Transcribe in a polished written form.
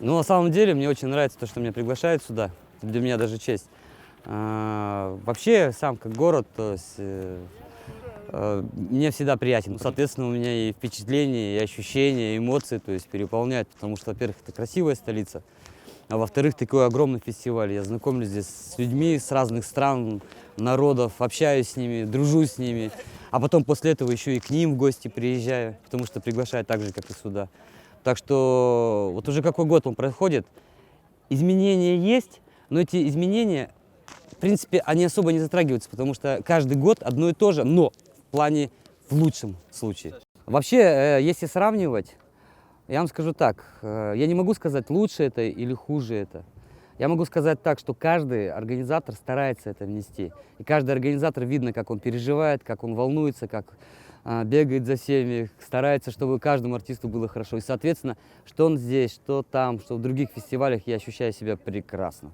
Ну, на самом деле, мне очень нравится то, что меня приглашают сюда. Это для меня даже честь. Вообще, сам как город, то есть, мне всегда приятен. Соответственно, у меня и впечатления, и ощущения, и эмоции, то есть, переполняют. Потому что, во-первых, это красивая столица. А во-вторых, такой огромный фестиваль. Я знакомлюсь здесь с людьми с разных стран, народов, общаюсь с ними, дружу с ними. А потом после этого еще и к ним в гости приезжаю, потому что приглашают так же, как и сюда. Так что вот уже какой год он проходит, изменения есть, но эти изменения, в принципе, они особо не затрагиваются, потому что каждый год одно и то же, но в плане в лучшем случае. Вообще, если сравнивать, я вам скажу так, я не могу сказать, лучше это или хуже это. Я могу сказать так, что каждый организатор старается это внести. И каждый организатор видно, как он переживает, как он волнуется, как бегает за всеми, старается, чтобы каждому артисту было хорошо. И, соответственно, что он здесь, что там, что в других фестивалях, я ощущаю себя прекрасно.